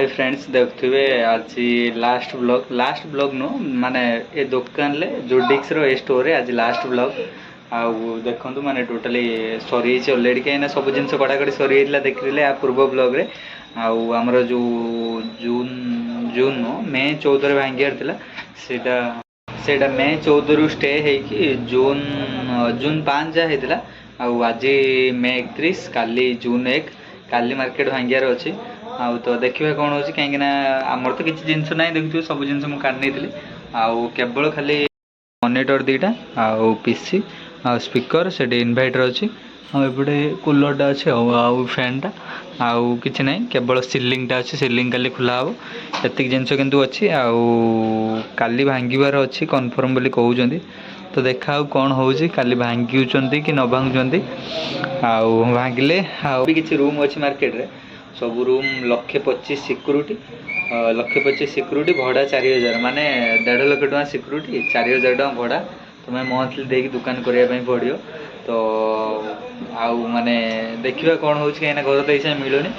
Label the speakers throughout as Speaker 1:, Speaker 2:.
Speaker 1: Hi friends देखुवे आज last blog नु माने ए दुकान ले जो डिक्स रो ए स्टोर रे आज लास्ट ब्लॉग आउ देखंतु माने टोटली सरी छि ऑलरेडी कहीं सब जिनस कड़ाकड़ी सरी हेला देखिले आ पूर्व ब्लॉग रे आउ हमर जो जून जून नो मई 14 रे भांगियार थिला सेटा सेटा मई 14 रु स्टे हे कि जून जून 5 जा हेतिला आउ आज मई 31 काली जून 1 काली मार्केट भांगियार अछि आउ तो देखिए कौन हो कहीं आमर तो किसी जिनस ना देखिए सब जिन काढ़ी आउ केवल खाली मॉनिटर दीटा आउ पीसी आ स्पीकर से इनवर्टर अच्छी आउे कूलरटा अच्छे आउ फैनटा आउ कि ना केवल सिलिंगटा अच्छे सिलिंग काली खुला हम एतिक जिनस किंतु अच्छी आउ काली भांगार अच्छी कन्फर्म बोली कहते तो देखा कौन हो काली भांगुंट कि न भांगुंट आउ भांगिले आउ भी किसी रूम अच्छी मार्केट रे सब रूम 1,25,000 सिक्यूरीटी 1,25,000 सिक्यूरीटी भड़ा 4,000 माने 1.5 लाख टका सिक्यूरीटी 4,000 टका भड़ा तुम्हें मंथली देकी दुकान करने पड़ो तो आउ माने देखिए कौन हो कहीं घर तो ऐसा मिलूनी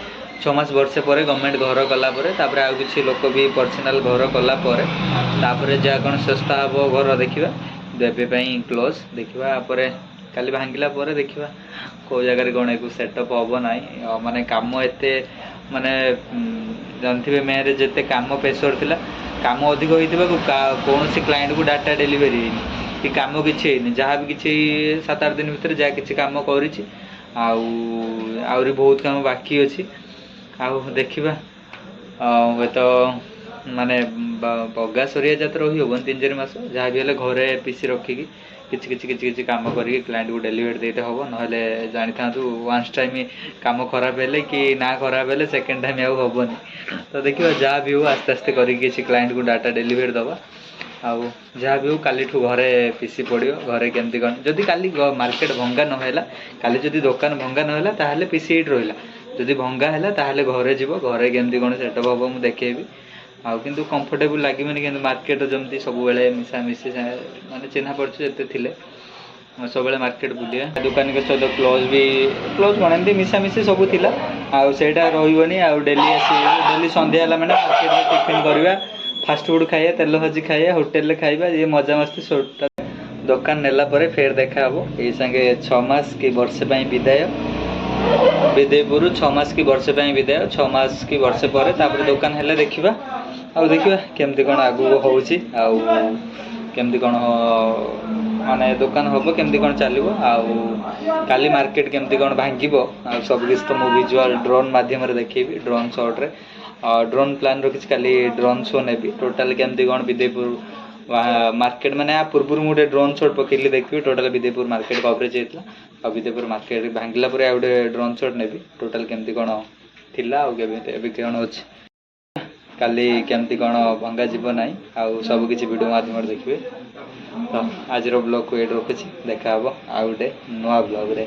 Speaker 1: 6 मास वर्षे पर गवर्नमेंट घर कलापर आउ किसी लोक भी पर्सनाल घर कलापर जहाँ कौन सस्ता हम घर देखा देवे क्लोज देखा काली भांगिला देखा कौ जगार कौन एक सेटअप हम ना माने कम एते माने जानते मेरे जिते कम प्रेसर थिला कम अधिक होता कौन क्लाएंट को डाटा डेलीवरी कि कम किसी जहाँ भी किसी 7-8 दिन भर जहाँ किसी कम कर बहुत कम बाकी अच्छी आउ देखा हे तो माने बगा सरिया जात रही हम 3-4 मास जहाँ भी हेल्ले घरे पीसी रखिकी किसी काम करके क्लाएंट को डेलीवर देते हम ना जानी था वन्स टाइम काम खराब है कि ना खराब है सेकेंड टाइम आबनी तो देखिए जहाँ भी हो आस्ते आस्ते करके क्लाएंट को डाटा डेलीवर दवा आउ जहाँ भी हो काली घरे पीसी पड़ो घरे केमती कौन जदि काली मार्केट भंगा नहला काली जदि दुकान भंगा नहला ताहले पीसी एट रहा जदि भंगा है ताहले घरे जीव घरे केमती कौन सेटअप हम मुझे देखेबी आउ किंतु कंफर्टेबल लगे कि मार्केट जमती सब मिसामिशी माने चिन्हा पड़े थे सब मार्केट बुलिया दुकान के सहित क्लोज कौन एमती मिसामिशी सब थिला आउ सेटा रही आउ डेली डेली संध्या माने मार्केट में टिफिन करवा फास्ट फूड खाइए तेल भाजी खाइए होटेल खाइबा ये मजा मस्ती दुकान नेला परे फेर देखा हम ये संगे 6 मास कि वर्षे विदाय विदेपुर 6 मास कि वर्षे विदाय 6 मास कि वर्षे पर दुकान हेल्ले देखा आउ देखिए केमती कौन आगू होमती कौन माने दुकान हम केमती कौन चलो आउ काली मार्केट केमती कौन भांग आ सब किसी तो मुझे विजुअल ड्रोन माध्यम देखेबी ड्रोन शॉट रे ड्रोन प्लान रखी काली ड्रोन शो नेबी टोटाल केमती कौन विदेपुर मार्केट माने पूर्व गोटे ड्रोन शॉट पकड़ी देखिए टोटाल विदेपुर मार्केट कवरेज होता आ विदेपुर मार्केट भांगिला आ गोटे ड्रोन शॉट नेबी टोटाल केमती कौन थिला कौन अच्छे काली केमती कौन भंगा जीव ना आउ सब किसी वीडियो माध्यम देखिए तो आज ब्लॉग को ये रखुच्छी देखा आउ गोटे नुआ ब्लॉग रे।